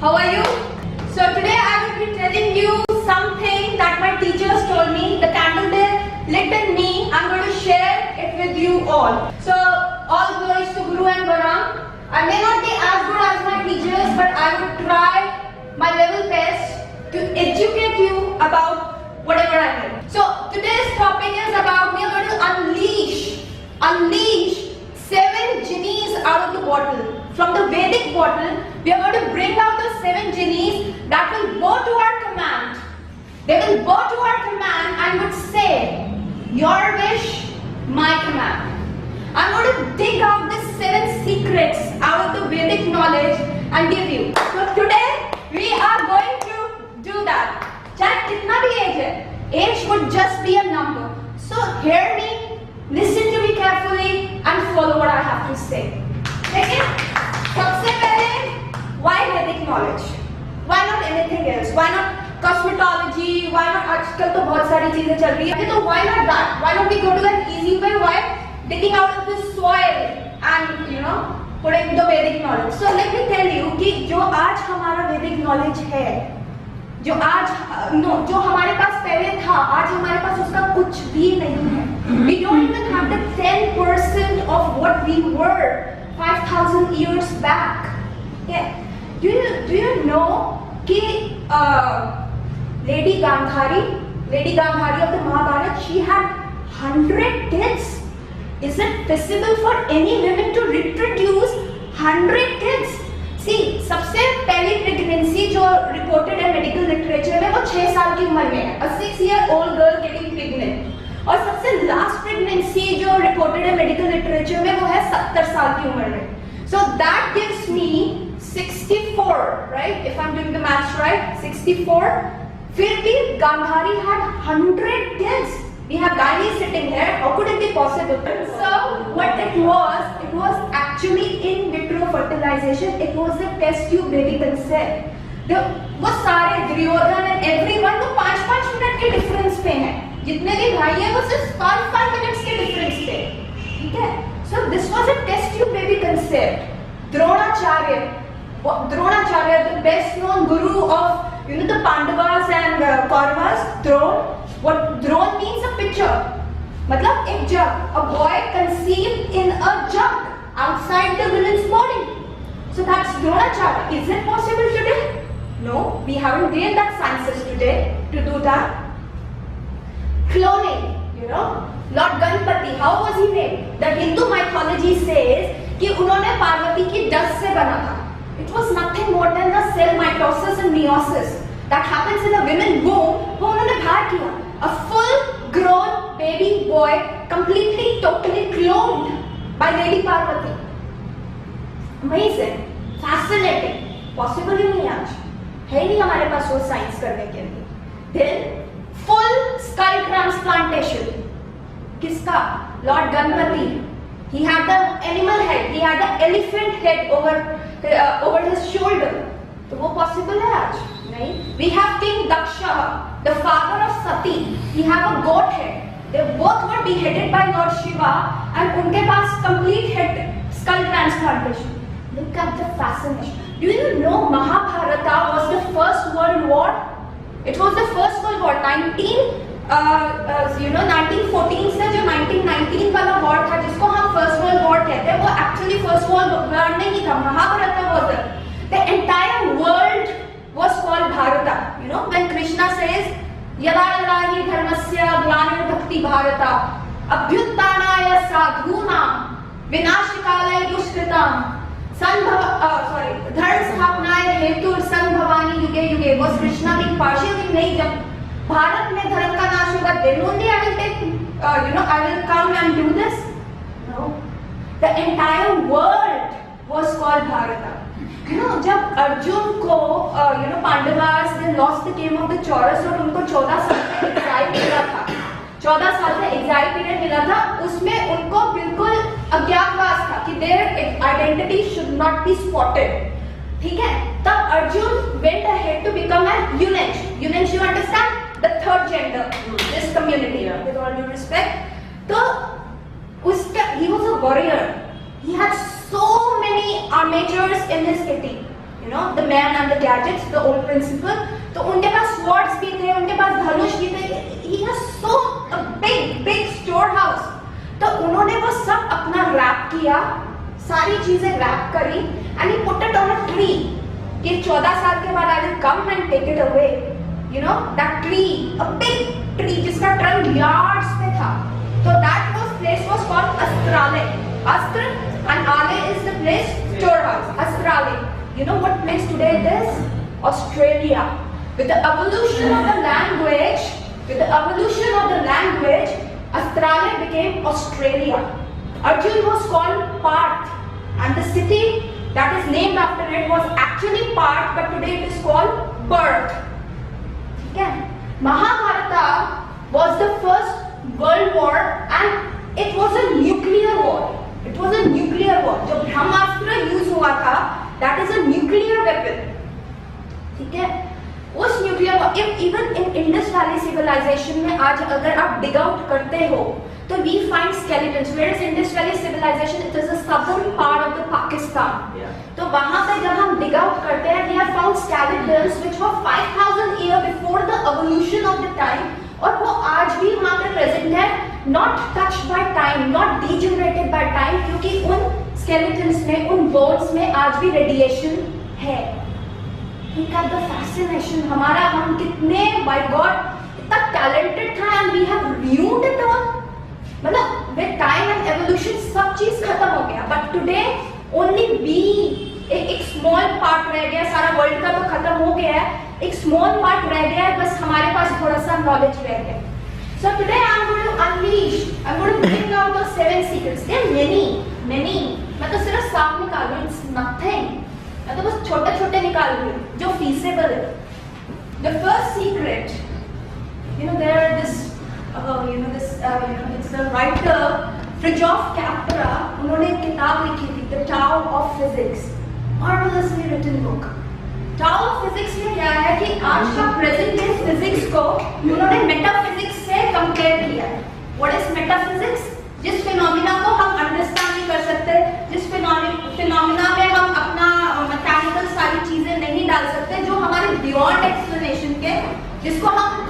How are you? So today I will be telling you something that my teachers told me. The candle they lit in me, I'm going to share it with you all. So all glories to Guru and Barang. I may not be as good as my teachers, but I will try my level best to educate you about whatever I know. So today's topic is about we are going to unleash 7 genies out of the bottle. From the Vedic bottle, we are going to bring out the 7 genies that will bow to our command. They will bow to our command and would say, your wish, my command. I'm going to dig out the 7 secrets out of the Vedic knowledge and give you. So today, we are going to do that. Chahe kitna bhi age hai, age would just be a number. So hear me, listen to me carefully and follow what I have to say. Okay? सबसे पहले, why Vedic knowledge? Why not anything else? Why not cosmetology? Why not आजकल तो बहुत सारी चीजें चल रही है, तो why not that? Why not we go to an easy way? Why digging out of the soil and putting the Vedic knowledge? So let me tell you कि जो आज हमारा Vedic knowledge है, जो हमारे पास पहले था, आज हमारे पास उसका कुछ भी नहीं है. We don't even have the 10% of what we were 5,000 years back. Yeah. Do you know कि Lady Gandhari of the Mahabharata, she had 100 kids. Is it possible for any women to reproduce 100 kids? See, सबसे पहली pregnancy जो reported है medical literature में वो 6 साल की उम्र में है. A 6-year-old girl getting pregnant. और सबसे लास्ट प्रेगनेंसी जो रिपोर्टेड है मेडिकल लिटरेचर में वो है 70 साल की उम्र में. So that gives me 64, right? If I'm doing the maths right, 64. फिर भी Gandhari had 100 kids. We have Gandhi sitting here. How could it be possible? So what it was actually in vitro fertilization. It was the test tube baby concept. वो सारे Duryodhan and everyone वो 5-5 minute के difference पे हैं. जितने भी भाई हैं वो सिर्फ 5 मिनट्स के डिफरेंस पे. ठीक है? So this was a test tube baby concept. Dronacharya, the best known guru of the Pandavas and Kauravas. What drone means a pitcher. मतलब एक jug. A boy conceived in a jug outside the woman's body. So that's Dronacharya. Is it possible today? No, we haven't gained that sciences today to do that. Cloning, Lord Ganpati, how was he made? The Hindu mythology says कि उन्होंने पार्वती की dust से बना था. It was nothing more than the cell mitosis and meiosis that happens in a woman's womb. वो उन्होंने बाहर किया. A full-grown baby boy, completely, totally cloned by Lady Parvati. Amazing, fascinating. Possible ही नहीं आज. है नहीं हमारे पास वो साइंस करने के लिए. Then full skull transplantation. किसका? Lord Ganpati. He had the animal head. He had the elephant head over his shoulder. तो वो possible है आज? नहीं. We have King Daksha, the father of Sati. He have a goat head. They both were beheaded by Lord Shiva, and उनके पास complete head skull transplantation. Look at the fascination. Do you know Mahabharata was the first world war? It was the first world war. 1914 से जो 1919 वाला war था जिसको हम first world war कहते हैं वो एक्चुअली फर्स्ट वर्ल्ड वॉर नहीं था. Mahabharat was the entire world was called Bharata. When Krishna says यदा यदा हि धर्मस्य ग्लानिर्भक्ति भारता अभ्युत्थानाय साधूनां विनाशकाले दुष्कृतां धर्म स्थापनाय हेतु संभवानि युगे युगे. was Krishna being partial? नहीं. जब भारत में धर्म का नाश होगा then only I will take I will come and do this. No, the entire world was called Bharata. जब अर्जुन को Pandavas they lost the game of the Chaurus और उनको 14 साल का exile मिला था. 14 साल का exile period मिला था. उसमें उनको बिल्कुल अज्ञातवास था कि their identity should not be spotted. ठीक है? तब Arjun went ahead to become a eunuch. Eunuch, you understand? The third gender, this community, with all due respect. So, he was a warrior. He had so many armatures in his kitty. know, the man and the gadgets, the old principal. तो उनके पास swords भी थे, उनके पास धनुष भी थे. He has so a big storehouse. तो उन्होंने वो सब अपना रैप किया, सारी चीजें रैप करी, and he put it on a tree. कि 14 साल के बाद I will come and take it away. You know, that tree, a big tree जिसका trunk yards में था. So that place was called Astrale. Astra and Ale is the place storehouse. Astrale. You know what place today it is? Australia. With the evolution of the language, Astrale became Australia. Arjun was called Parth, and the city that is named after it was actually Parth, but today it is called Perth. Again, Mahabharata was the first world war, and it was a nuclear war. It was a nuclear war. जो ब्रह्मास्त्र use हुआ था, that is a nuclear weapon. ठीक है? उस nuclear even in Indus valley civilisation में आज अगर आप डिग आउट करते हो तो we find skeletons. Where is Indus valley civilisation? It is a southern part of the Pakistan. तो वहां पे जब हम डिग आउट करते हैं, we have found skeletons which were 5000 year before the evolution of the time, और वो आज भी वहां पे प्रेजेंट है, not touched by time, not degenerated by time, क्योंकि उन स्केलेटन्स में, उन बोन्स में आज भी रेडिएशन है. Look at the fascination. हमारा, हम कितने, by God, इतना talented था, and we have ruined it all. मतलब with time and evolution सब चीज खत्म हो गया. But today only we, एक small part रह गया. सारा world का तो खत्म हो गया है, एक small part रह गया है, बस हमारे पास थोड़ा सा knowledge रह गया. So today I'm going to unleash, I'm going to bring out those 7 secrets. There are many. मैं तो सिर्फ 7 निकाल रही हूँ. It's nothing. मैं तो बस छोटे निकाल रही हूँ जो feasible है. The first secret, there this, it's the writer Fritjof Capra. उन्होंने एक किताब लिखी थी, The Tao of Physics. Marvelously written book. Tao of Physics में क्या है कि आज का present day physics को उन्होंने metaphysics से compare किया है. What is metaphysics? जिस phenomena को हम understand नहीं कर सकते, जिस phenomena में हम अपना मैकेनिकल सारी चीजें नहीं डाल सकते, जो हमारे बियॉन्ड एक्सप्लेनेशन के, जिसको हम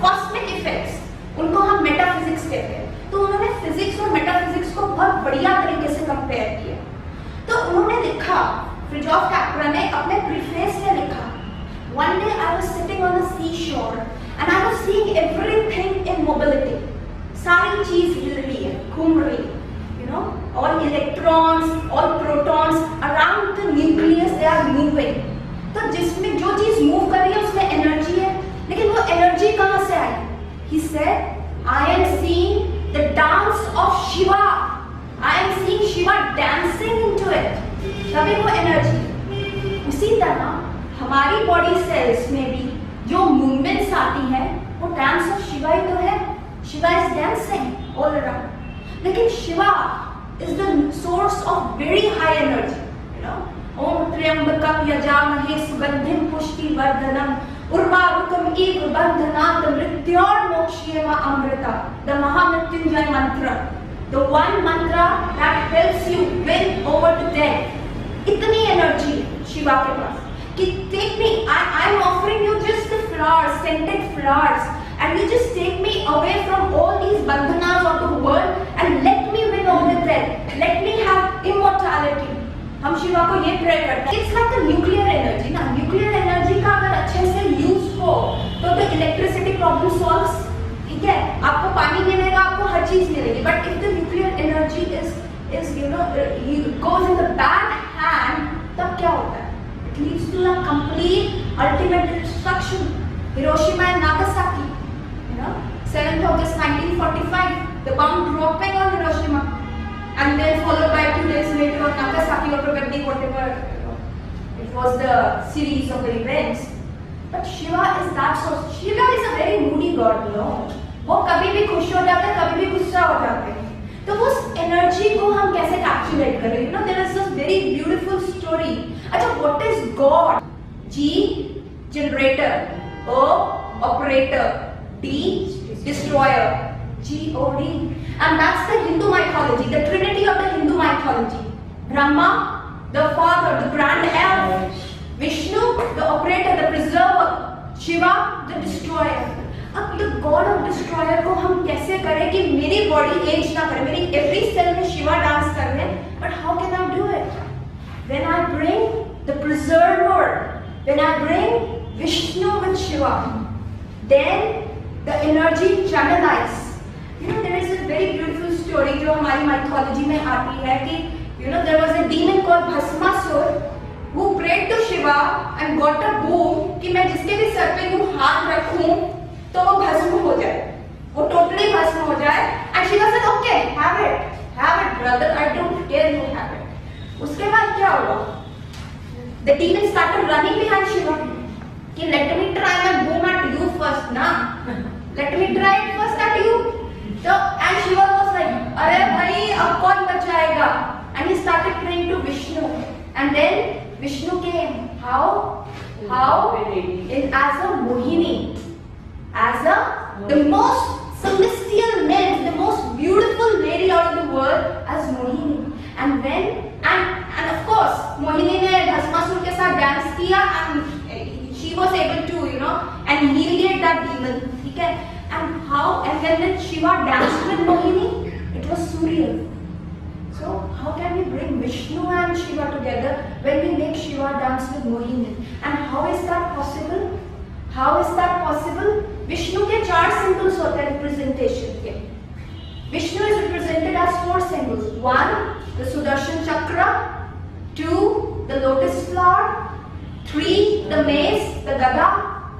कॉस्मिक इफेक्ट्स, उनको हम मेटाफिजिक्स कहते हैं. तो उन्होंने फिजिक्स और मेटाफिजिक्स को बहुत बढ़िया तरीके से कंपेयर किया. तो उन्होंने लिखा, फ्रिजॉफ कैप्रा ने अपने प्रीफेस में लिखा, One day I was sitting on the seashore and I was seeing everything in mobility. सारी चीज हिल रही है, घूम रही है. All electrons, all protons around the nucleus, they are moving. तो जिसमें जो चीज मूव कर रही है उसमें एनर्जी है, लेकिन वो एनर्जी कहाँ से आई? He said, I am seeing the dance of Shiva. I am seeing Shiva dancing into it. तभी वो एनर्जी. उसी तरह हमारी बॉडी सेल्स में भी जो मूवमेंट्स आती है, वो डांस ऑफ शिवा ही तो है. Shiva is dancing all around. लेकिन Shiva is the source of very high energy. Om Triambakam Yajamahe Sugandhim Pushtivardanam Urvarukam Iv Bandhanam Mrityor Mokshiyama Amrita. The Mahamrityunjay mantra, the one mantra that helps you win over the death. Itni energy Shiva ke paas कि take me, I am offering you just the flowers, scented flowers, and you just take me away from all these bandhanas of the world and let me win over death. Let me have immortality. हम शिवा को ये pray करते हैं. It's like a nuclear energy ना. Nuclear energy का अगर अच्छे से यूज हो तो the electricity problem solves. ठीक है, आपको पानी मिलेगा, आपको हर चीज मिलेगी. But if the nuclear energy is goes in the bad hand, तब क्या होता है? It leads to a complete ultimate destruction. Hiroshima and Nagasaki, 7th August 1945, the bomb dropping on Hiroshima, and then followed by 2 days later on Nagasaki, or probably whatever it was the series of the events. But Shiva is that source. Shiva is a very moody god, वो कभी भी खुश हो जाते हैं, कभी भी गुस्सा हो जाते हैं. तो उस एनर्जी को हम कैसे कैप्चुलेट करें? There is this very beautiful story. अच्छा, what is God? G, generator. O, operator. D, destroyer. G-O-D. And that's the Hindu mythology, the trinity of the Hindu mythology. Brahma, the father, the grand Shiva the destroyer. अब the God of destroyer को हम कैसे करें कि मेरी body as ना करे, मेरी एवरी सेल में शिवा डांस कर ले, but how can I do it? When I bring the preserver, when I bring Vishnu with Shiva, then the energy channelise. You know there is a very beautiful story जो हमारी mythology में आती है कि you know there was a demon called Bhasmasur who prayed to Shiva and got a boon कि मैं जिसके भी सर पे यूं हाथ रखूं तो वो भस्म हो जाए, वो टोटली भस्म हो जाए। And Shiva said, okay, have it brother, I don't care you have it। उसके बाद क्या हुआ? The demon started running behind Shiva कि let me try my boom at you first ना, let me try it first at you। तो and Shiva was like, अरे भाई अब कौन बचाएगा? And he started praying to Vishnu, and then Vishnu came. How? In as a Mohini, as the most celestial nymph, the most beautiful lady out of the world, as Mohini. And when and of course Mohini ने भस्मासुर के साथ dance किया, and she was able to annihilate that demon. ठीक है? And how? And when Shiva danced with Mohini, it was surreal. So how can we bring Vishnu and Shiva together when we make Shiva dance with Mohini? And how is that possible? How is that possible? Vishnu के 4 symbols होते हैं representation के. Vishnu is represented as 4 symbols. 1, the Sudarshan Chakra. 2, the lotus flower. 3, the mace, the gada.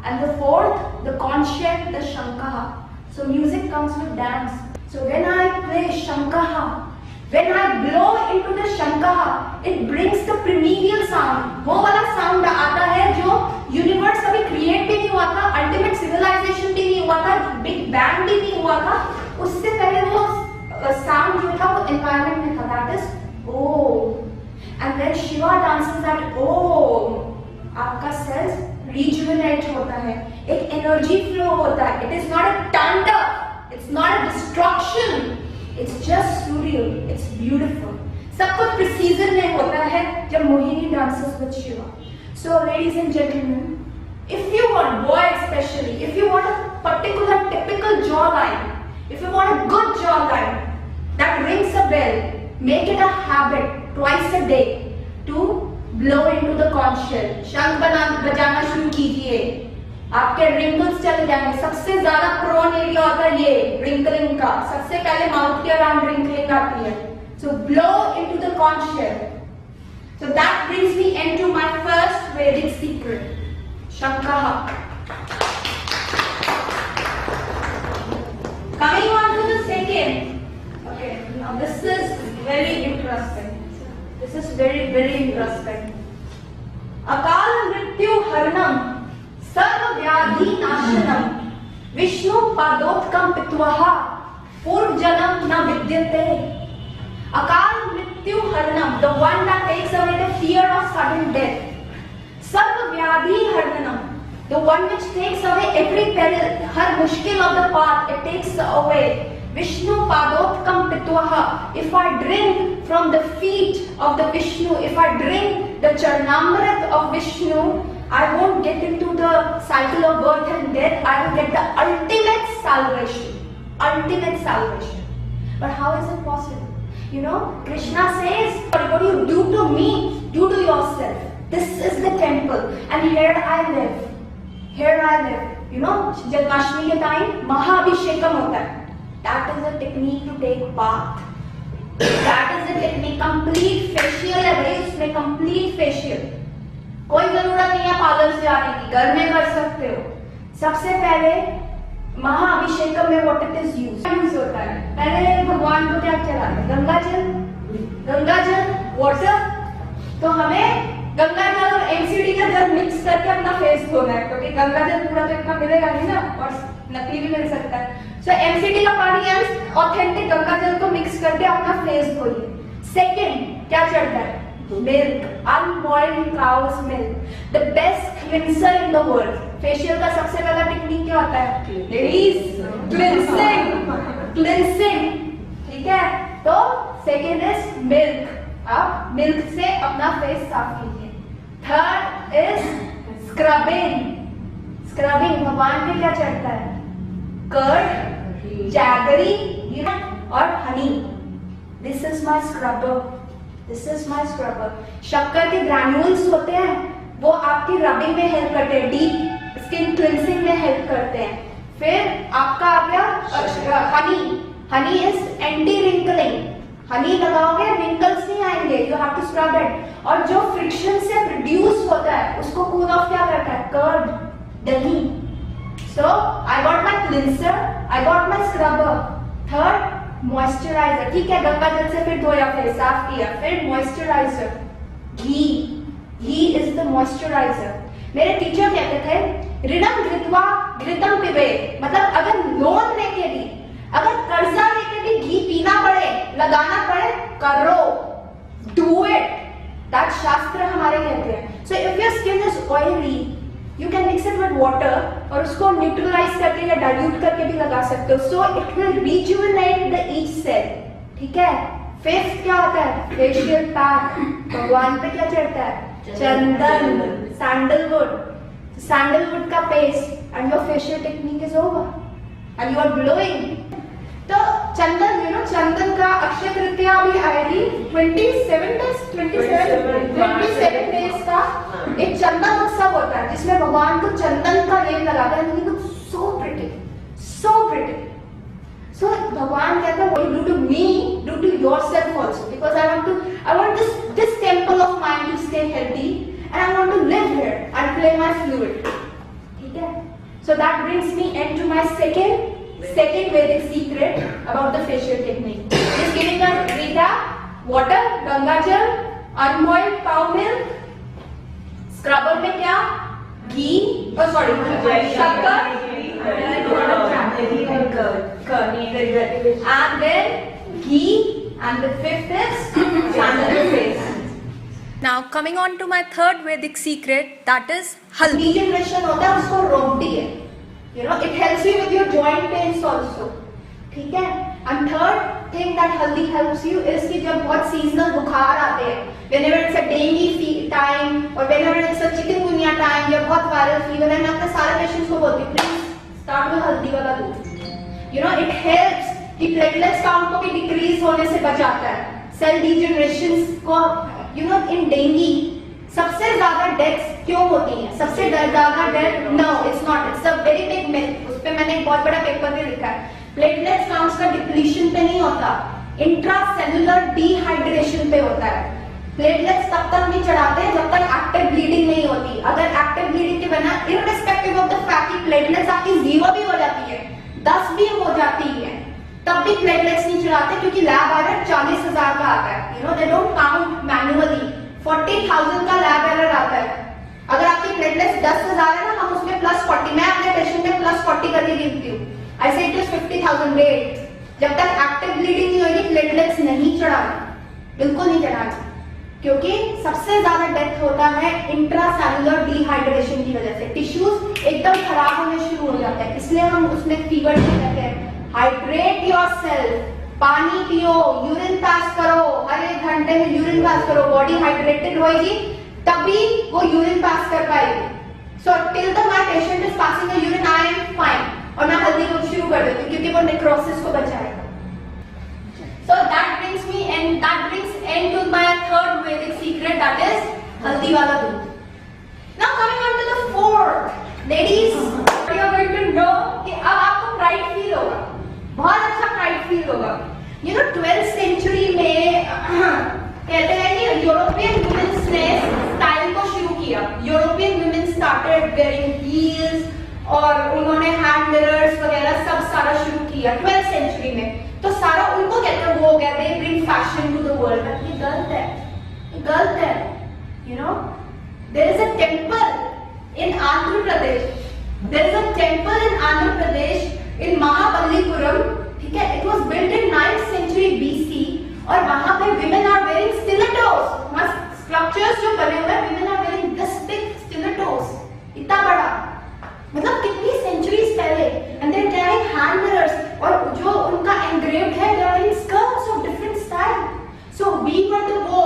And the 4th, the conch shell, the shankaha. So music comes with dance. So when I play shankaha, when I blow into the shankaha, it brings the primeval sound. वो वाला sound आता है जो universe अभी create भी नहीं हुआ था, ultimate civilization भी नहीं हुआ था, big bang भी नहीं हुआ था, उससे पहले वो sound जो था वो environment में था, that is Om। And when Shiva dances that Om, आपका cells rejuvenate होता है, एक energy flow होता है, it is not a thunder, it's not a destruction, it's just surreal, it's beautiful। सब कुछ precision में होता है जब Mohini dances with Shiva। So ladies and gentlemen, if you want, boy especially, if you want a particular typical jawline, if you want a good jawline that rings a bell, make it a habit twice a day to blow into the conch shell। शंख बजाना शुरू कीजिए, आपके wrinkles चले जाएंगे। सबसे ज्यादा prone area होता है ये रिंकलिंग का, सबसे पहले माउथ के अराउंड रिंकलिंग आती है। So blow into the conch shell। So that brings me into my first Vedic secret, Shankaha। Coming on to the second, okay, now this is very interesting, this is very interesting। अकाल मृत्यु हरणम सर्व व्याधि नाशनम विष्णु पादोत्कम पित्वः पूर्व जन्म न विद्यते। अकाल मृत्यु हरणम, the one that takes away the fear of sudden death। सर्व व्याधि हरणम, the one which takes away every peril, हर मुश्किल of the path, it takes away। Vishnu पादोत्कम पित्वः, if I drink from the feet of the Vishnu, if I drink the Charnamrit of Vishnu, I won't get into the cycle of birth and death, I will get the ultimate salvation, ultimate salvation। But how is it possible? You know, Krishna says, what you do to me, do to yourself। This is the temple and here I live, here I live। You know, Janmashtami के time महाअभिषेकम होता है, that is a technique to take bath, that is a technique, complete facial है भाई, उसमें complete facial, कोई जरूरत नहीं है पार्लर से आने की, घर में कर सकते हो। सबसे पहले महाअभिषेकम में व्हाट इट इज यूज होता है, पहले भगवान को क्या चढ़ाते हैं? गंगा जल वाटर। तो हमें गंगा जल और एमसीडी का जल मिक्स करके अपना फेस धोना है, क्योंकि गंगा जल पूरा तो इतना मिलेगा नहीं ना, और नकली भी मिल सकता है। सो एमसीडी का पानी एंड ऑथेंटिक गंगा जल को मिक्स करके अपना फेस धोइए। सेकेंड क्या चढ़ता है? Milk, unboiled cow's milk, the best cleanser in the world। Facial का सबसे पहला टेक्निक क्या होता है? Ladies, cleansing, ठीक है? तो सेकेंड इज मिल्क, आप मिल्क से अपना फेस साफ कीजिए। थर्ड इज स्क्रबिंग भगवान पे क्या चढ़ता है? कर्ड, जैगरी और Honey. This is my scrubber. This is my scrubber. शक्कर के ग्रैन्यूल्स होते हैं, वो आपकी रबिंग में हेल्प करते हैं, डीप स्किन क्लिनसिंग में हेल्प करते हैं. फिर आपका आ गया honey. Honey is anti wrinkling. Honey लगाओगे रिंकल्स नहीं आएंगे. You have to scrub it. और जो फ्रिक्शन से प्रोड्यूस होता है उसको कूल ऑफ क्या करता है? Curd, dahi. So I got my cleanser, I got my scrubber. Third moisturiser. ठीक है, गंगा जल से फिर धोया, फिर साफ किया. फिर moisturiser, ghee. Ghee is the moisturiser. मेरे टीचर कहते थे ऋणम घृत्वा घृतम पिबेत. मतलब अगर लोन लेके भी, अगर कर्जा लेके भी घी पीना पड़े, लगाना पड़े, करो, डू इट. दैट शास्त्र हमारे कहते हैं. So if your skin is oily, you can mix it with water और उसको न्यूट्रलाइज करके या डाइल्यूट करके भी लगा सकते हो. So it will rejuvenate the each cell. ठीक है. फिफ्थ क्या होता है? Facial pack. भगवान पे क्या चढ़ता है? चंदन, सैंडलवुड. सैंडलवुड का paste and your facial technique is over and you are glowing. तो चंदन, चंदन का अक्षय तृतीया भी आएगी. 27 डेज का एक चंदन उत्सव होता है जिसमें भगवान को चंदन का लेप लगाता है. You look so pretty, so pretty. So भगवान कहता है do to me, do to yourself also, because I want this temple of mind to stay healthy and I want to live here and play my fluid. ठीक है. So that brings me and to my second Vedic secret about the facial technique. Just giving a recap: water, Ganga जल, unboiled cow milk. Scrubber में क्या? घी, शक्कर, and then ghee, and the fifth is sandalwood paste. Now coming on to my third Vedic secret, that is haldi. Regeneration होता है, उसको रोकती है. It helps you with your joint pains also. ठीक है. And third thing that haldi helps you is कि जब बहुत seasonal बुखार आते हैं, whenever it's a dengue time or whenever it's a chikungunya time या बहुत viral fever है, मैं अपने सारे patients को बोलती हूँ please start with हल्दी वाला दूध. It helps कि platelets count को भी decrease होने से बचाता है. Cell degeneration को in dengue सबसे ज्यादा डेथ्स क्यों होती हैं? सबसे ज्यादा death, no it's not, it's a very big myth. उस पे मैंने एक बहुत बड़ा पेपर भी लिखा है. प्लेटलेट्स काउंट्स का डिप्लीशन पे नहीं होता, इंट्रासेलुलर डिहाइड्रेशन पे होता है. प्लेटलेट्स तब तक नहीं चढ़ाते जब तक एक्टिव ब्लीडिंग नहीं होती. अगर एक्टिव ब्लीडिंग के बिना, इररिस्पेक्टिव ऑफ द फैक्ट कि प्लेटलेट्स आपकी 0 भी हो जाती है, 10 भी हो जाती है, तब भी प्लेटलेट्स नहीं चढ़ाते क्योंकि लैब एरर 40,000 का आता है. They don't count manually. 40,000 का लैब एरर आता है. अगर आपकी प्लेटलेट्स 10,000 है ना, हम उसमें +40, मैं अपने पेशेंट में +40 करके गिनती हूँ. I say it is 50,000 weight. जब तक एक्टिव ब्लीडिंग नहीं होगी प्लेटलेट्स नहीं चढ़ाना, बिल्कुल नहीं चढ़ाना, क्योंकि सबसे ज्यादा डेथ होता है इंट्रासेलुलर डिहाइड्रेशन की वजह से. टिश्यूज एकदम खराब होने शुरू हो जाते हैं, इसलिए हम उसमें फीवर नहीं कहते हैं. Hydrate yourself. पानी पियो, यूरिन पास करो, हर 1 घंटे में यूरिन पास करो. बॉडी हाइड्रेटेड होएगी तभी वो यूरिन पास कर पाएगी. So till the my patient is passing the urine I am fine. और मैं हल्दी को शुरू कर देती हूँ क्योंकि वो नेक्रोसिस को बचाएगा. So that brings end to my third Vedic secret, that is हल्दी वाला दूध. Now coming on to the fourth, ladies you are going to know कि अब आपको प्राइड फील होगा, बहुत अच्छा प्राइड फील होगा. 12th सेंचुरी में कहते हैं कि यूरोपियन वुमेन्स ने स्टाइल को शुरू किया. European women started wearing heels और उन्होंने हैंड मिरर्स वगैरह सब सारा शुरू किया 12th सेंचुरी में. तो सारा उनको कहते हैं वो कहते हैं bring fashion to the world. ये गलत है, ये गलत है. There is a temple in Andhra Pradesh, there is a temple in Andhra Pradesh in Mahabalipuram. ठीक है. It was built in 9th century BC और वहां पे women are wearing stilettos. मस्त स्ट्रक्चर्स जो बने हुए हैं, women are wearing this big stilettos, इतना बड़ा, मतलब कितनी सेंचुरीज पहले. And they carrying hand mirrors और जो उनका engraved है, they are wearing skirts of different style. So we were to go,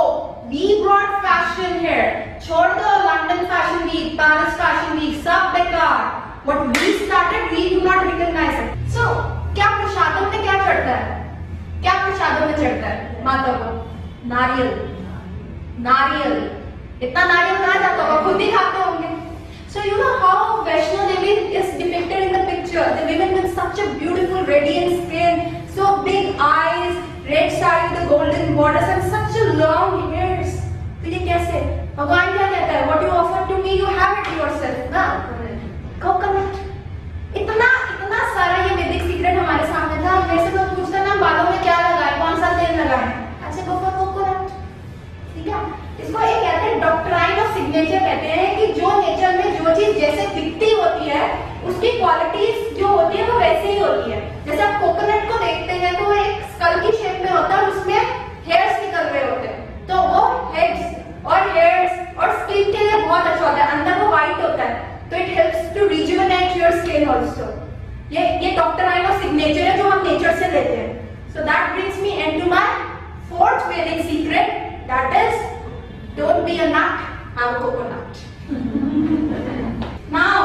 we brought fashion here. छोड़ दो London fashion week, Paris fashion week, सब बेकार. What we started, we do not recognize it. So, क्या प्रसादों में क्या चढ़ता है? क्या प्रसादों में चढ़ता है माता को? नारियल, नारियल। इतना नारियल कहाँ जाता होगा? खुद ही खाते होंगे। So you know how Vaishno Devi is depicted in the picture. The women with such a beautiful radiant skin, so big eyes, red saree with the golden borders and such a long hairs. तो ये कैसे? भगवान क्या कहता है? What you offer to me, you have it yourself. ना? Coconut. इतना सारा ये वैदिक सीक्रेट हमारे सामने था। वैसे तो पूछते ना बालों में क्या लगाए, कौन सा तेल लगाए? अच्छा go for coconut. ठीक है? इसको एक कहते हैं डॉक्ट्राइन ऑफ सिग्नेचर कहते हैं कि जो नेचर में जो चीज जैसे दिखती होती है उसकी क्वालिटीज जो होती है वो वैसे ही होती है। जैसे आप कोकोनट को देखते हैं तो एक स्कल की शेप में होता है और उसमें हेयर्स निकल रहे होते हैं, तो वो हेड्स और हेयर्स और स्किन के लिए बहुत अच्छा होता है। अंदर वो व्हाइट होता है तो it helps to rejuvenate your skin also. ये डॉक्ट्राइन ऑफ सिग्नेचर है जो हम नेचर से लेते हैं। So that brings me into my fourth Vedic secret, that is don't be a nut, have a coconut. Now,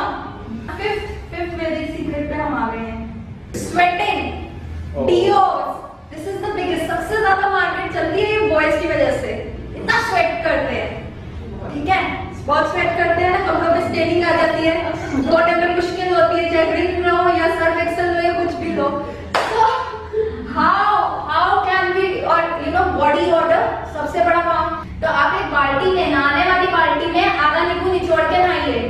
fifth Vedic secret पे हम आ गए हैं। Sweating, Dios. This is the biggest. सबसे ज़्यादा मार्केट चलती है ये बॉयज की वजह से। इतना स्वेट करते हैं, ठीक है? बहुत स्वेट करते हैं ना, कपड़ों पे स्टेनिंग आ जाती है, धोने में मुश्किल होती है, चाहे ग्रीन लो या सर्फ एक्सेल लो या कुछ भी लो। So how can we, और you know body odor सबसे बड़ा काम। तो आप एक बाल्टी में, नहाने वाली बाल्टी में आधा नींबू निचोड़ के नहाइए।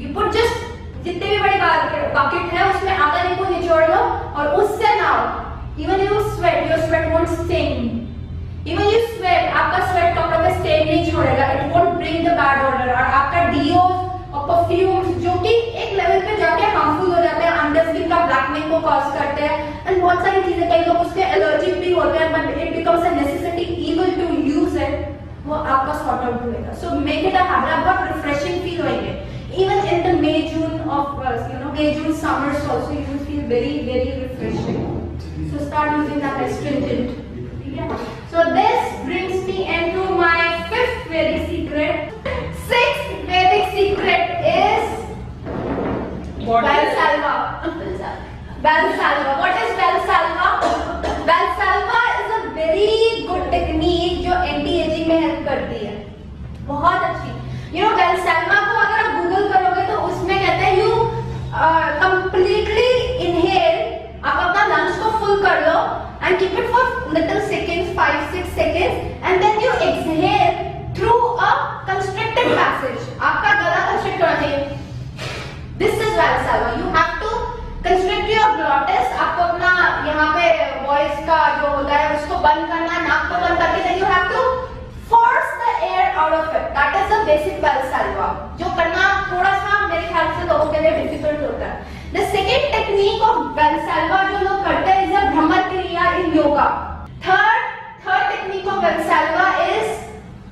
You put just जितनी भी बड़ी बकेट है उसमें आधा नींबू निचोड़ लो और उससे नहाओ। Even you sweat, your sweat won't stain. Even you sweat, आपका sweat कपड़ों पे stain नहीं छोड़ेगा। It won't bring the bad odor। और आपका deos और perfumes जो कि एक लेवल पे जाके harmful हो जाते हैं, अंडर स्किन का ब्लैकनिंग को कॉज करते हैं and बहुत सारी चीजें, कई लोग उसके एलर्जिक भी होते हैं, but it becomes a necessity evil to use it। वो आपका सॉर्ट आउट होएगा। So make it a habit. आप बहुत रिफ्रेशिंग फील होएंगे। Even in the May June of May June summers also you will feel very refreshing. So start using that astringent. ठीक है? So this brings me into my fifth Vedic secret. Sixth Vedic secret is Valsalva. Valsalva. What is Valsalva? Valsalva is a very good technique जो anti ageing में help करती है, बहुत अच्छी। You know Valsalva को अगर आप गूगल करोगे तो उसमें कहते हैं you completely inhale, आप अपना लंग्स को फुल कर लो and keep it for little seconds, 5-6 seconds, and then you exhale through a constricted passage. आपका गला constrict होना चाहिए। This is Valsalva. You have to constrict your glottis. आपको अपना यहाँ पे वॉइस का जो होता है उसको बंद करना, नाक को बंद करके then you have to force the air out of it. That is the basic Valsalva. जो करना थोड़ा सा मेरे ख्याल से लोगों के लिए difficult होता है। The second technique of Valsalva जो लोग करते हैं is a Brahma Kriya in yoga. Third technique of Valsalva is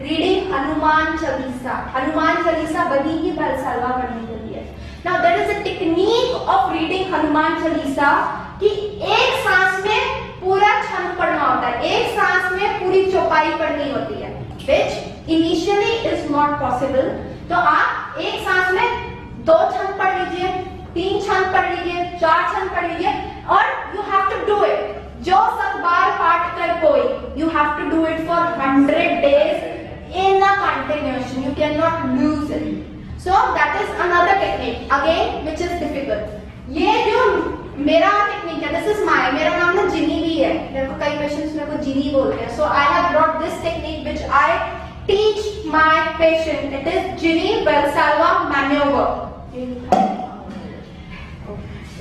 reading Hanuman Chalisa. Hanuman Chalisa बनी ही Valsalva करने के लिए। Now there is a technique of reading Hanuman Chalisa कि एक सांस में पूरा छंद पढ़ना होता है, एक सांस में पूरी चौपाई पढ़नी होती है, which initially is not possible। तो आप एक सांस में 2 छंद पढ़ लीजिए, 3 छंद पढ़ लीजिए, 4 छंद पढ़ लीजिए और you have to do it। जो 7 बार पाठ कर कोई, you have to do it for 100 days in a continuation। You cannot lose it। So that is another technique again which is difficult। ये जो मेरा टेक्निक है, दिस इज माय, मेरा नाम ना जिनी भी है, मेरे को कई पेशेंट्स मेरे को जिनी बोलते हैं। So I have brought this technique which I teach my patient. It is genie Valsalva manoeuvre.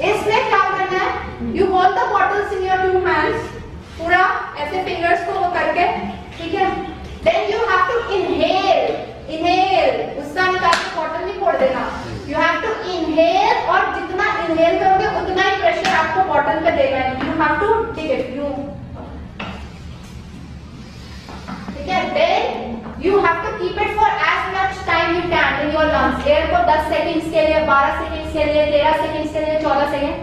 इसमें क्या करना है, you hold the bottles in your 2 hands, पूरा ऐसे फिंगर्स को वो करके, ठीक है। Then you have to inhale, उसका निकाल के बॉटल नहीं फोड़ देना। यू हैव टू इनहेल और जितना इनहेल करोगे उतना ही प्रेशर आपको बॉटल पे देगा। You have to take it, you, ठीक है। Then you have to keep it for as much time you can in your lungs. Air को 10 सेकंड्स के लिए, 12 सेकंड्स के लिए, 13 सेकंड्स के लिए, 14 second.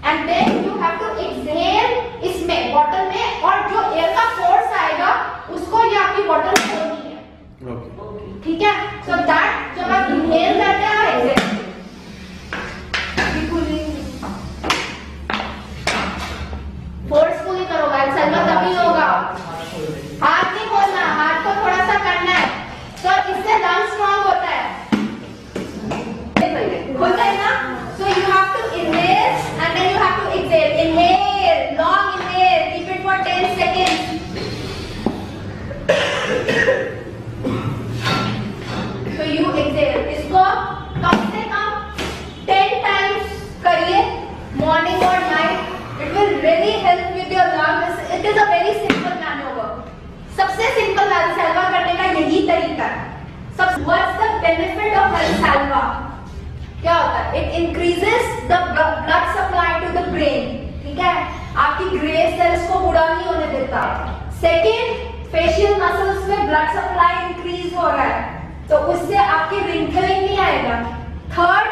And then you have to exhale इसमें बॉटल में, और जो एयर का फोर्स आएगा उसको ये आपकी बॉटल खोलनी है, ठीक है। सो दैट जब आप इनहेल करते हैं, इंहेल, इसको कम से कम 10 टाइम्स करिए मॉर्निंग और night. It will really help with your lungs. It is a very simple manoeuvre. सबसे सिंपल वैल्सैल्वा करने का यही तरीका है. What's the benefit of Valsalva? क्या होता है? It increases the blood supply to the brain. ठीक है, आपकी ग्रे सेल्स को बुरा नहीं होने देता. सेकेंड, फेशियल मसल्स में ब्लड सप्लाई इंक्रीज हो रहा है, तो उससे आपकी रिंकलिंग नहीं आएगा. थर्ड,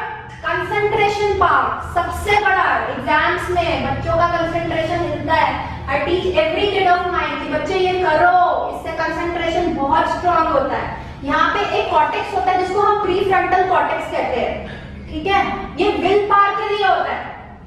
कंसंट्रेशन पावर सबसे बड़ा. एग्जाम्स में बच्चों का कंसंट्रेशन हिलता है. I teach every kid of mind कि बच्चे ये करो, इससे कंसंट्रेशन बहुत स्ट्रांग होता है. यहाँ पे एक कॉर्टेक्स होता है जिसको हम प्रीफ्रंटल कॉर्टेक्स कहते हैं. ठीक है, ये विल पावर के लिए होता है.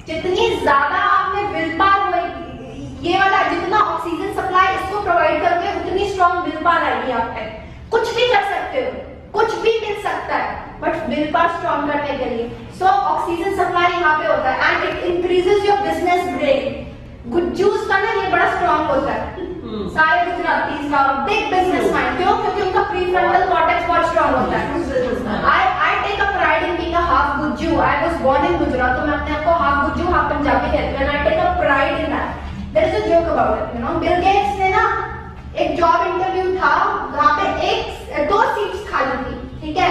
जितनी ज्यादा आप में विल पावर होगी, ये वाला जितना ऑक्सीजन सप्लाई इसको प्रोवाइड करोगे उतनी स्ट्रांग विल पावर आएगी आप पे. कुछ भी कर सकते हो, कुछ भी मिल सकता है, बट विल पावर स्ट्रांग करने के लिए सो ऑक्सीजन सप्लाई यहाँ पे होता है. And it increases your business brain. गुज्जूस का ना ये बड़ा स्ट्रांग होता है. सारे गुजरातीज का बिग बिजनेस माइंड. क्यों? क्योंकि उनका प्रीफ्रंटल कॉर्टेक्स बहुत स्ट्रांग होता है. I take a pride in being a half Gujju. I was born in Gujarat, तो मैं अपने आप को half Gujju half पंजाबी कहती हूँ. And I take a pride in that. There is a joke about it, you know. Bill Gates ने ना एक जॉब इंटरव्यू था वहाँ पे 2 सीट्स खाली थी. ठीक है,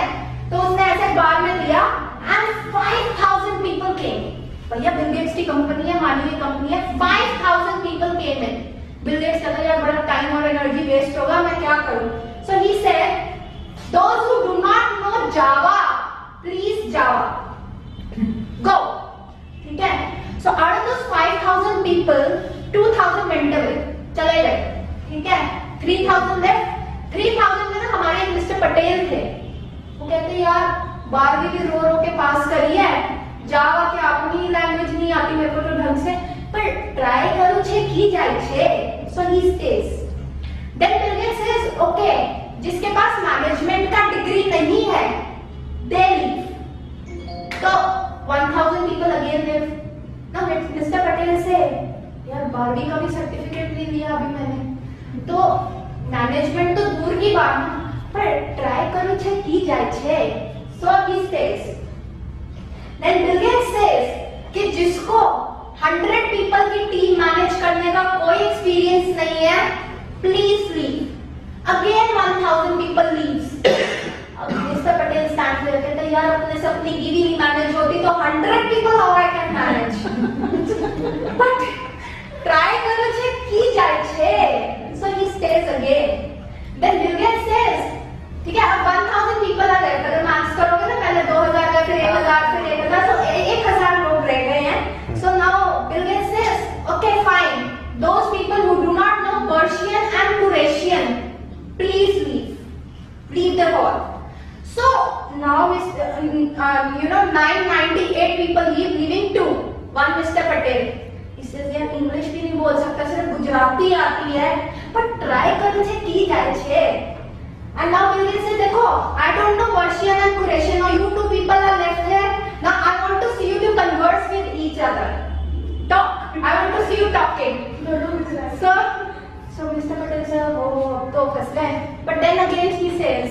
तो उसने ऐसे बार में दिया and 5,000 people came. भैया बिल गेट्स की कंपनी है, मानवीय कंपनी है. 5,000 people came in. Bill Gates कहता है यार बड़ा टाइम और एनर्जी वेस्ट होगा, मैं क्या करूँ? So he said, those who do not know Java, please Java. Go. ठीक है? So out of those 5,000 people, 2,000 went away. चले गए. ठीक है? 3,000 left. 3,000 में ना हमारे एक मिस्टर पटेल थे. वो कहते यार 12वीं भी रो रो के पास करी है. जावा के अपनी लैंग्वेज नहीं आती मेरे को तो ढंग से, पर ट्राई करूँ छे की जाए छे. So he stays. Then Bill Gates says, okay, जिसके पास मैनेजमेंट का डिग्री नहीं है, they leave. तो 1,000 people again live. Now Mr. Patel से यार 12वीं का भी सर्टिफिकेट नहीं लिया अभी मैंने, तो मैनेजमेंट तो दूर की बात है, पर ट्राई करूँ छे की जाए छे. So he stays. Then Bill Gates says कि जिसको 100 people की टीम मैनेज करने का कोई एक्सपीरियंस नहीं है, please leave. Again 1,000 people leaves. अब मिस्टर पटेल स्टैंड पे कहते हैं यार अपने से अपनी गिरी नहीं मैनेज होती तो 100 people how I can manage. But try करो छे की जाए छे. So he stays again. Then Bill Gates says, ठीक है अब 1,000 people आ गए, अगर मैथ्स करोगे ना पहले 2,000 का फिर 1,000 फिर 1,000 तो 1,000 लोग रह गए हैं. So now Bill Gates says, okay fine, those people who do not know Persian and Eurasian, please leave the hall. So now you know 998 people leaving 2. One Mr. Patel. He says यार English भी नहीं बोल सकता, सिर्फ गुजराती आती है, पर try करने से की जाए छे. And now Bill Gates says देखो I don't know Persian and Eurasian, now you 2 people are left here. Now I want to see you to converse with each other. Talk. I want to see you talking. So Mr. Patel says, oh, तो फंस गए. But then again he says,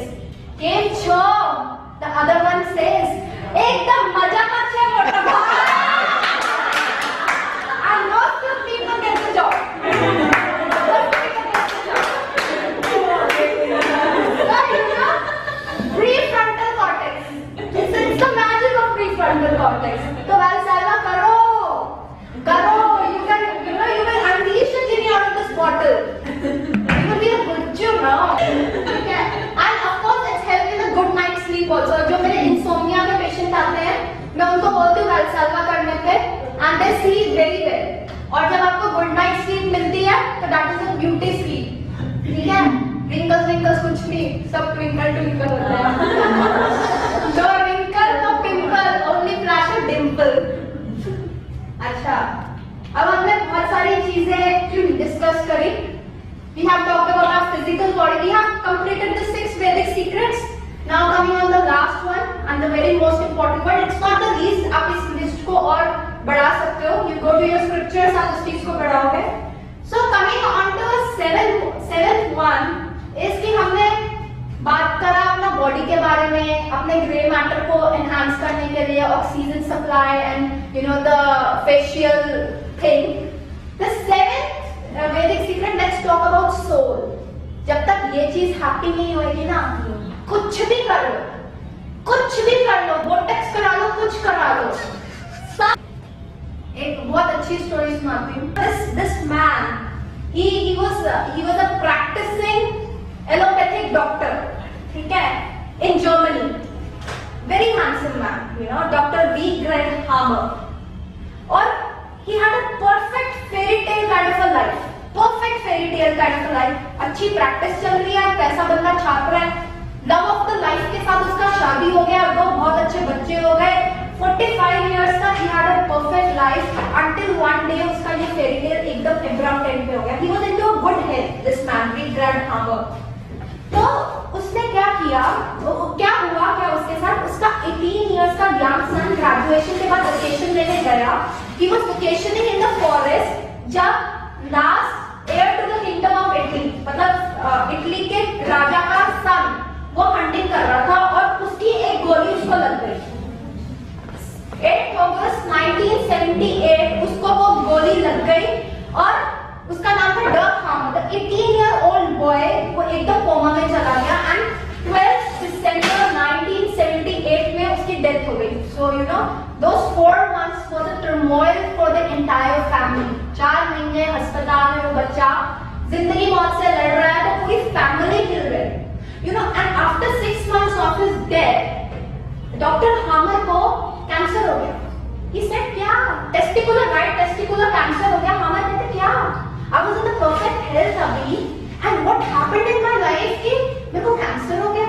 केम छो? The other one says, एकदम मजा मत छे मोटा भाई. And most of people get the job. So you know, prefrontal cortex. It's the magic of prefrontal cortex. तो वैल्सैल्वा करो. You will unleash a genie out of this bottle. You will be a Gujju now. Okay. And of course it's help in a good night sleep also. जो मेरे insomnia के patient आते हैं, मैं उनको बोलती हूँ वैल्सैल्वा करने पे, and they sleep very well. और जब आपको good night sleep मिलती है, तो that is a beauty sleep. ठीक है? Wrinkles कुछ नहीं, सब twinkle होता है. जो wrinkle तो pimple, only flash a dimple. अच्छा. अब हमने बहुत सारी चीजें डिस्कस करी. We have talked about our physical body. We have completed the 6 Vedic secrets. Now coming on the last one and the very most important one. It's not the least. आप इस list को और बढ़ा सकते हो. You go to your scriptures, आप उस चीज को बढ़ाओगे. So coming on to seventh one is कि हमने बात करा अपना बॉडी के बारे में, अपने ग्रे मैटर को एनहांस करने के लिए oxygen supply and the facial thing. The seventh Vedic secret, let's talk about soul. जब तक ये चीज हैप्पी नहीं होगी ना, कुछ भी कर लो, कुछ भी कर लो, बोटॉक्स करा लो, कुछ करा लो। एक बहुत अच्छी स्टोरी सुनाती हूँ। This man he was a practicing allopathic doctor, ठीक है, in Germany, very handsome man, Dr. Wilhelm Hammer, और he had a perfect fairy tale kind of a life, perfect fairy tale kind of a life, अच्छी practice चल रही है, पैसा बंदा छाप रहा है, लव ऑफ द लाइफ के साथ उसका शादी हो गया, दो बहुत अच्छे बच्चे हो गए, 45 years का he had a perfect life until one day उसका ये fairy tale एकदम abrupt end पे हो गया। He was into a good health, this man, Wilhelm Hammer। तो उसने क्या किया, क्या हुआ क्या उसके साथ, उसका 18 years का young son graduation के बाद vacation लेने गया। He was vacationing in the forest जब last heir to the kingdom of Italy, मतलब इटली के राजा का son वो हंटिंग कर रहा था और उसकी एक गोली उसको लग गई। 8 अगस्त 1978 उसको वो गोली लग गई और उसका नाम था डर्क हामर। 18-year-old बॉय वो एकदम कोमा में चला गया एंड 12 दिसंबर 1978 में उसकी डेथ हो गई। सो those 4 months was a turmoil for the entire family। 4 महीने अस्पताल में वो बच्चा जिंदगी मौत से लड़ रहा है, तो पूरी फैमिली हिल गई। And after 6 months of his death, Dr. Hammer को कैंसर हो गया। He said क्या, टेस्टिकुलर, राइट टेस्टिकुलर कैंसर हो गया। Hammer कहते क्या, I was in the perfect health अभी, and what happened in my life कि मेरे को कैंसर हो गया।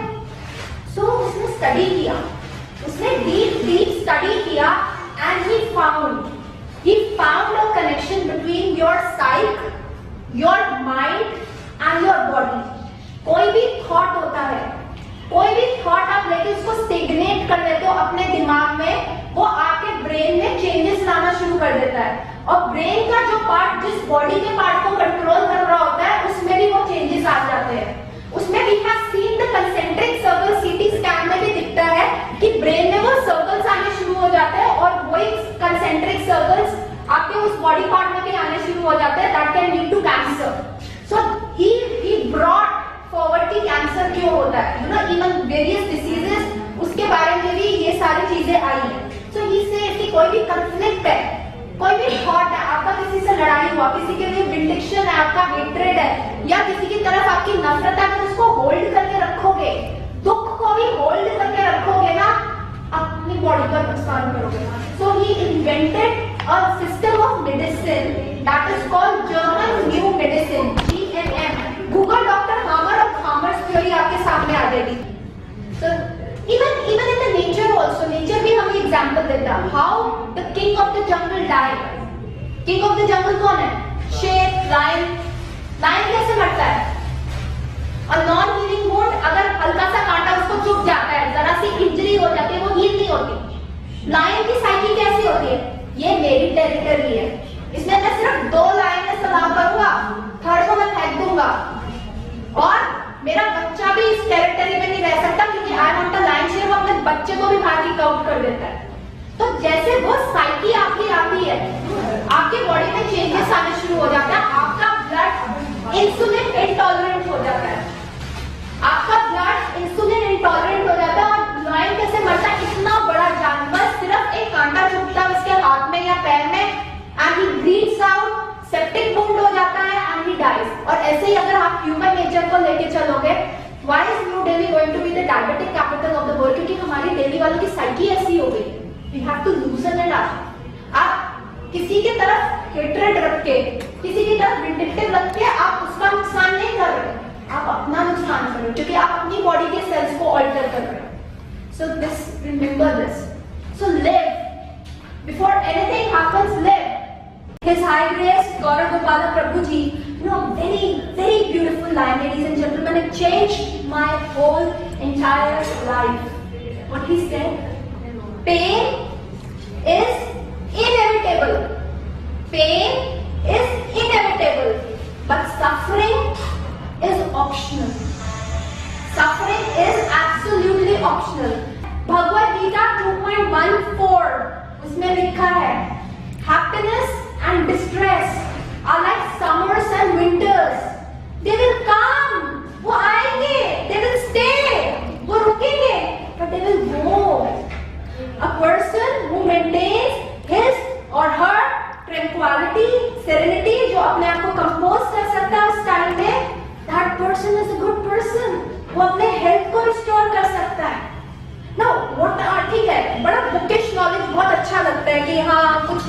So उसने स्टडी किया, उसने डीप स्टडी किया and he found a connection between your psyche, your mind and your body। कोई भी थॉट होता है, कोई भी थॉट आप लेके उसको स्टेगनेट कर देते हो अपने दिमाग में, वो आपके ब्रेन में चेंजेस लाना शुरू कर देता है। और ब्रेन का जो पार्ट जिस बॉडी के पार्ट को कंट्रोल कर रहा होता है, उसमें भी वो चेंजेस आ जाते हैं। उसमें we have seen the concentric circle, CT scan में भी दिखता है कि ब्रेन में वो सर्कल्स आने शुरू हो जाते हैं और वही कंसेंट्रिक सर्कल्स आपके उस बॉडी पार्ट में भी आने शुरू हो जाते हैं। That can lead to cancer. So he brought forward की कैंसर क्यों होता है, इवन वेरियस डिसीजेस, उसके बारे में भी ये सारी चीजें आई है। सो ही से कि कोई भी कंफ्लिक्ट है, कोई भी थॉट है, आपका किसी से लड़ाई हुआ, किसी के लिए विंडिक्शन है, आपका हेट्रेड है, या किसी की तरफ आपकी नफरत है, अगर उसको होल्ड करके रखोगे, दुख को भी होल्ड करके रखोगे ना, अपनी बॉडी का नुकसान करोगे। So he invented a system of medicine that is called German new medicine, GNM। Google doctor Hamer और हामर्स थ्योरी आपके सामने आ जाएगी। So even in the nature also, nature भी हमें एग्जांपल देता है। How the king of the jungle died। king of the jungle कौन है? शेर, लायन। लायन कैसे मरता है? और नॉन हीलिंग वुंड, अगर हल्का सा कांटा उसको चुभ जाता है, जरा सी इंजरी हो जाती है, वो हील नहीं होती। लायन की साइकी कैसी होती है? ये मेरी टेरिटरी है, इसमें मैं सिर्फ 2 लाइन में सलाम करूंगा, थर्ड को मैं फेंक दूंगा, और मेरा बच्चा भी इस टेरिटरी में नहीं रह सकता क्योंकि आई वांट अ लायन शेर, वो अपने बच्चे को भी बाहर किक आउट कर देता है। तो जैसे वो साइकी आपकी आती है, आपके बॉडी में चेंजेस आने शुरू हो जाता है, आपका ब्लड इंसुलिन इंटॉलरेंट हो जाता है, आपका ब्लड इंसुलिन इंटॉलरेंट हो जाता है। और लायन कैसे मरता है? इतना बड़ा जानवर, सिर्फ एक कांटा चुभता है उसके हाथ में या पैर में, and he bleeds out, septic wound हो जाता है एंड ही डाइज। और ऐसे ही अगर आप ह्यूमन नेचर को लेके चलोगे, why is new Delhi going to be the diabetic capital of the world? क्योंकि हमारी दिल्ली वालों की साइकी ऐसी हो गई। We have to लूजन it up. आप किसी की तरफ हेट्रेड रख के, किसी की तरफ विंडिक्टिव रख के आप उसका नुकसान नहीं कर रहे, आप अपना नुकसान कर रहे हो, क्योंकि आप अपनी बॉडी के सेल्स को अल्टर कर रहे हो। So this, remember this. So live, before anything happens, live. His High Grace Gaurav Gopala Prabhu ji, very, very beautiful line, ladies and gentlemen. It changed my whole entire life. What he said: pain is inevitable. Pain is inevitable, but suffering is optional. Suffering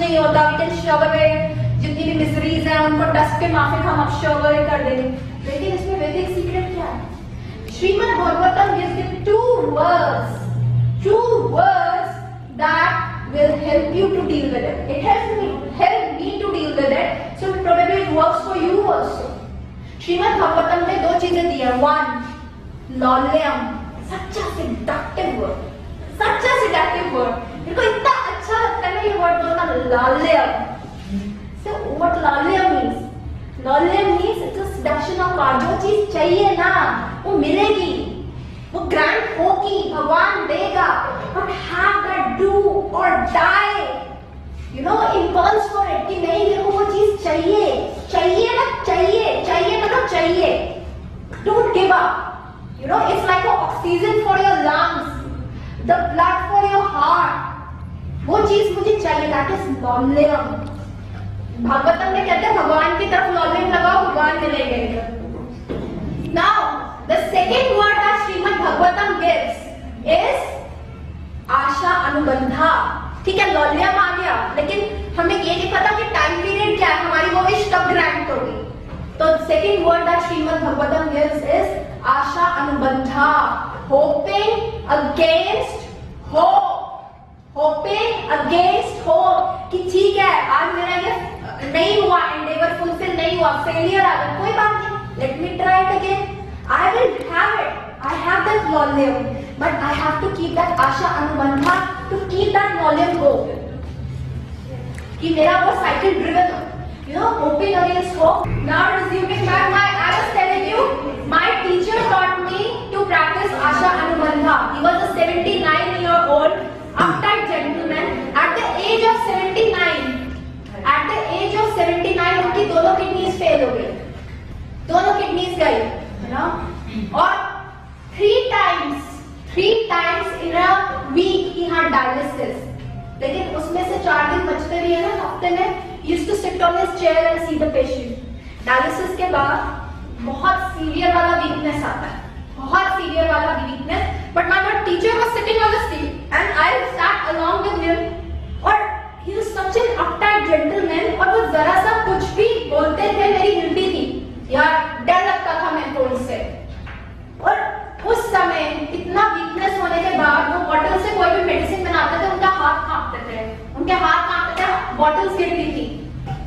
नहीं होता, we can शव away जितनी भी miseries हैं उनको dust के माफिक हम अब शव अवे कर देंगे। लेकिन इसमें वैदिक सीक्रेट क्या है? Shrimad Bhagavatam gives you two words that will help you to deal with it. It helped me to deal with it, so probably it works for you also. Shrimad Bhagavatam में दो चीजें दी है। One, लॉल्यम, सच्चा seductive word, सच्चा seductive word। मेरे को इतना अच्छा लगता है ना ये वर्ड बोलना, लॉल्यम। So what लॉल्यम means? लॉल्यम means it's a seduction of God। जो चीज चाहिए ना वो मिलेगी, वो ग्रांट होगी, भगवान देगा। But have that do or die, you know, impulse for it कि नहीं मेरे को वो चीज चाहिए, चाहिए ना चाहिए, चाहिए मतलब चाहिए। Don't give up, you know, it's like an oxygen for your lungs, the blood for your heart। वो चीज मुझे चाहिए, that is लॉल्यम। भागवतम में कहते हैं भगवान की तरफ लॉल्यम लगाओ, भगवान मिलेंगे। Now the second word that Shrimad Bhagavatam gives is आशा अनुबंधा। ठीक है, लॉल्यम आ गया, लेकिन हमें ये नहीं पता कि टाइम पीरियड क्या है, हमारी वो विश कब ग्रांट होगी। तो second word that Shrimad Bhagavatam gives is आशा अनुबंधा, hoping against hope, hoping against hope कि ठीक है आज मेरा ये नहीं हुआ, एंडेवर फुलफिल नहीं हुआ, फेलियर आ गया, कोई बात नहीं, let me try it again, I will have it, I have that volume, but I have to keep that आशा अनुबंधा to keep that volume going, कि मेरा वो cycle driven हो, you know, hoping against hope। Now resuming back, I was telling you, my teacher taught me to practice Asha अनुबंधा। He was a 79-year-old uptight gentleman। At the age of 79, उनकी दोनों kidneys fail हो गई, दोनों kidneys गई, है ना, और 3 times in a week he had dialysis। लेकिन उसमें से 4 दिन बचते भी है ना हफ्ते में, used to sit on his chair and see the patient। Dialysis के बाद बहुत सीवियर वाला वीकनेस आता है, बहुत सीवियर वाला weakness. But my teacher was sitting on the seat and I sat along with him, और he was such an uptight gentleman, और वो जरा सा कुछ भी बोलते थे मेरी हिलती थी यार, डर लगता था मेरे को उनसे। और उस समय इतना वीकनेस होने के बाद वो बॉटल से कोई भी मेडिसिन बनाते थे, उनका हाथ कांपते थे, बॉटल्स गिरती थी।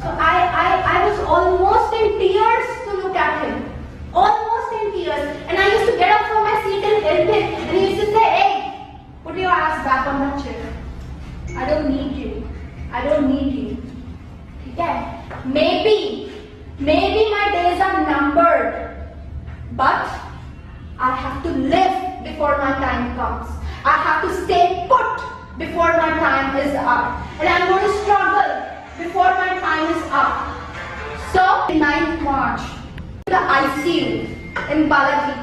So I was almost in tears to look at him, almost in tears, and I used to get up from my seat and help him, and he used to say, "Hey, put your ass back on that chair. I don't need you. I don't need you." ठीक है? Maybe my days are numbered, but I have to live before my time comes. I have to stay put before my time is up, and I'm going to struggle before my time is up. So, 9th March, the ICU in Balaji,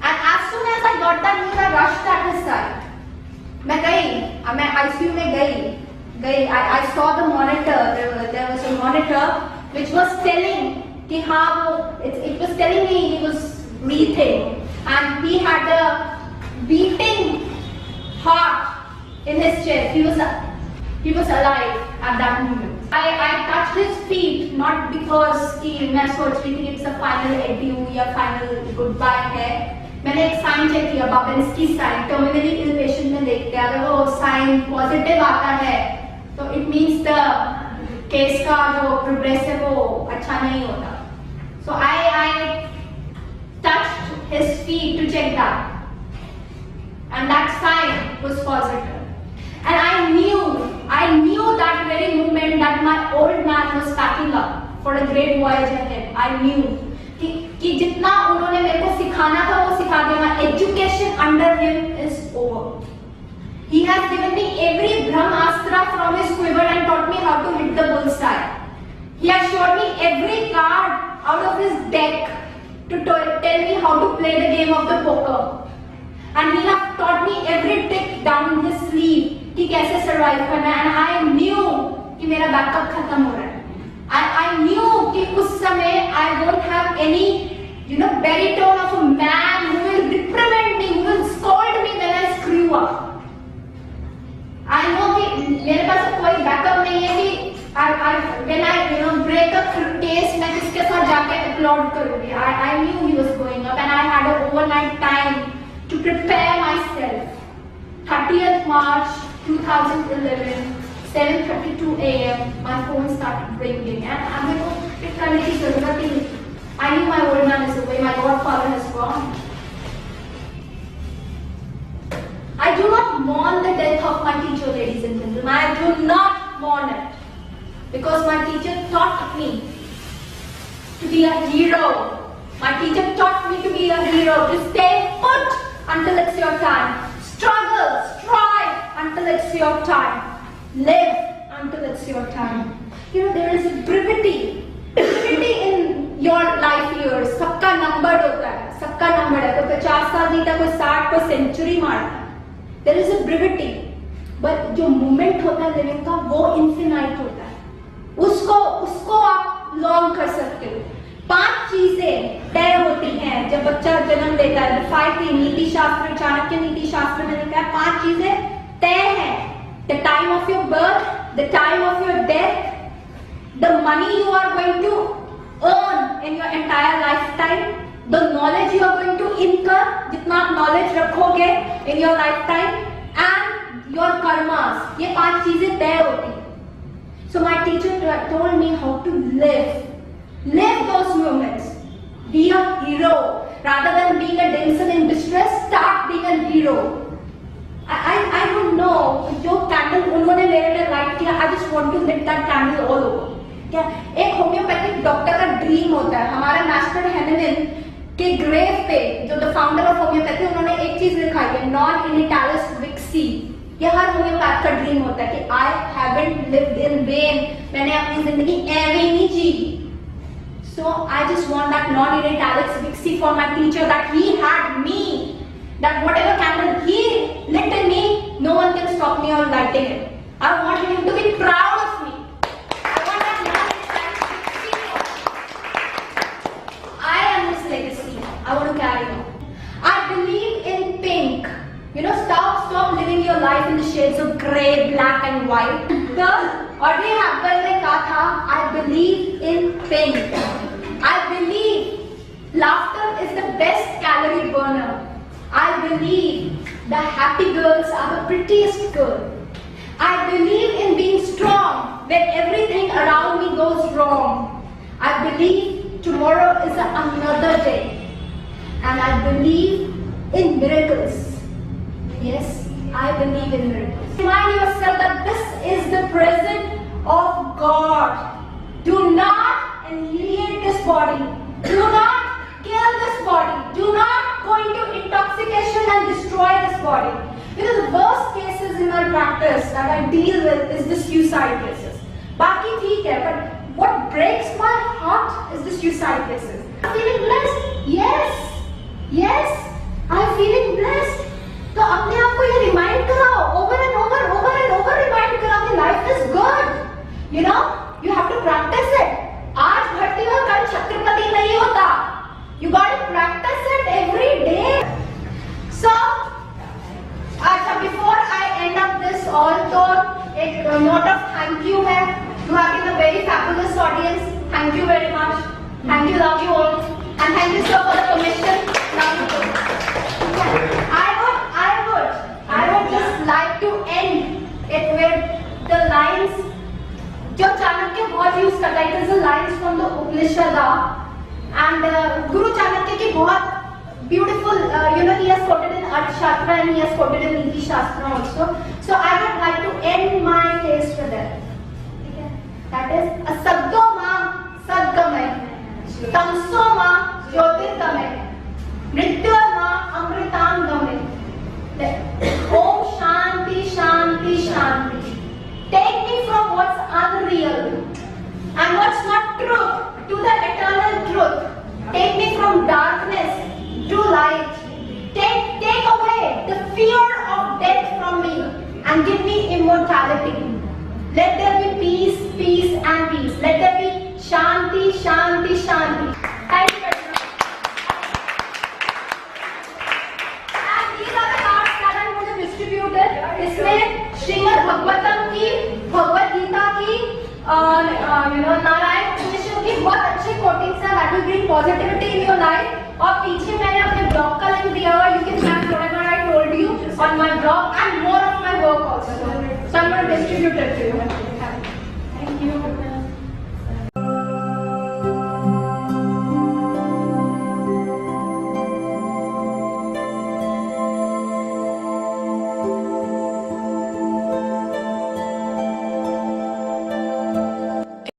and as soon as I got that news, I rushed at his side. मैं ICU में गई। I saw the monitor. There was a monitor which was telling कि हाँ वो it was telling me he was breathing and he had a beating heart in his chest. He was alive at that moment. I touched his feet not because कि मैं सोच रही थी it's a final adieu या final goodbye है। मैंने एक sign check किया, बाबेन्स्की साइन, टर्मिनली इल पेशेंट में देखते हैं, अगर वो साइन पॉजिटिव आता है तो इट मींस द केस का जो प्रोग्रेस है वो अच्छा नहीं होता। So I touched his feet to check that and that sign was positive, and I knew that very moment that my old man was packing up for a great voyage ahead। I knew कि जितना उन्होंने मेरे को सिखाना था वो सिखा दिया। My education under him is over। He has given me every brahmastra from his quiver and taught me how to hit the bullseye। He has showed me every card out of his deck to tell me how to play the game of the poker, and he has taught me every trick down his sleeve कि कैसे survive करना है। And I knew कि मेरा backup खत्म हो रहा है। I knew कि उस समय I won't have any, baritone of a man who will reprimand me, who will scold me when I screw up। I know कि मेरे पास कोई बैकअप नहीं है, applaud करूँगी. I knew he was going up, and I had an overnight time to prepare myself. 30th March 2011, 7:32 a.m. My phone started ringing, and I'm going to pick करने की ज़रूरत ही नहीं. I knew my old man is away. My godfather has gone. I do not mourn the death of my teacher, ladies and gentlemen. I do not mourn it, because my teacher taught me to be a hero. My teacher taught me to be a hero, to stay put until it's your time. Struggle, strive until it's your time. Live until it's your time. You know, there is a brevity in your life years. सबका number होता है, सबका number है. तो 50 साल जीता, कोई 60, कोई century मारता है. There is a brevity, but जो moment होता है living का, वो infinite होता है. उसको आप long कर सकते हो. 5 चीजें तय होती हैं जब बच्चा जन्म लेता है. The 5 things, नीति शास्त्र, चाणक्य नीति शास्त्र में लिखा है 5 चीजें तय हैं. The time of your birth, the time of your death, the money you are going to earn in your entire lifetime, the knowledge you are going to incur, जितना आप knowledge रखोगे in your lifetime, and your karmas. ये 5 चीजें तय होती हैं. So my teacher told me how to live. Live those moments. Be a hero. Rather than being a damsel in distress, start being a hero. I don't know. जो candle उन्होंने मेरे लिए light किया, I just want to lit that candle all over. क्या एक homeopathic doctor का dream होता है. हमारे मास्टर हेनेमिन के ग्रेव पे जो द फाउंडर ऑफ होम्योपैथी, उन्होंने एक चीज लिखा है, नॉन इनिटालिस विक्सी. ये हर होम्योपैथ का ड्रीम होता है कि I haven't lived in vain. मैंने अपनी जिंदगी ऐਵੇਂ नहीं जी. So I just want that non-irritalics Vixie for my teacher, that he had me, that whatever candle he lit in me, no one can stop me or lighting it. I want him to be proud of me. I want that non-irritalics Vixie. I am his legacy. I want to carry on. I believe in pink. You know, stop living your life in the shades of grey, black and white. The Audrey Hepburn ने कहा था, I believe in pink. I believe laughter is the best calorie burner. I believe the happy girls are the prettiest girls. I believe in being strong when everything around me goes wrong. I believe tomorrow is another day. And I believe in miracles. Yes, I believe in miracles. Remind yourself that this is the presence of God. Do not annihilate this body. Do not kill this body. Do not go into intoxication and destroy this body. Because the worst cases in my practice that I deal with is the suicide cases. Baki theek hai, but what breaks my heart is the suicide cases. I'm feeling blessed. Yes, I'm feeling blessed. तो अपने आप को ये remind कराओ, over and over remind कराओ कि life is good. You know, you have to practice it. आज भर्ती हो, कल छत्रपति नहीं होता. You got to practice it every day. So, अच्छा, before I end up this all, तो एक note of thank you है. You have been a very fabulous audience. Thank you very much. Thank you, love you all, and thank you sir for the permission. Love you all. I would just like to end it with the lines जो चाणक्य बहुत use करता है. It is the lines from the Upanishad, and Guru Chanakya की बहुत beautiful, you know, he has quoted in Arthashastra and he has quoted in Niti Shastra also. So I would like to end my case with it. That is, asabdo ma sadgamay, tamso ma jyotirgamay, mrityu ma amritam gamay. Om Shanti, Shanti, Shanti. Take me from what's unreal and what's not truth to the eternal truth. Take me from darkness to light. Take away the fear of death from me and give me immortality. Let there be peace, peace and peace. Let there be Shanti, Shanti, Shanti. Thank you very much. And these are the cards that I'm going to distribute it. इसमें श्रीमद् भगवतम की, भगवद गीता की और नारायण मिश्र की बहुत अच्छी coatings हैं. that will bring positivity in your life. और पीछे मैंने अपने blog का link दिया हुआ, you can find whatever I told you on my blog and more of my work also. So I'm going to distribute it to you. Thank you.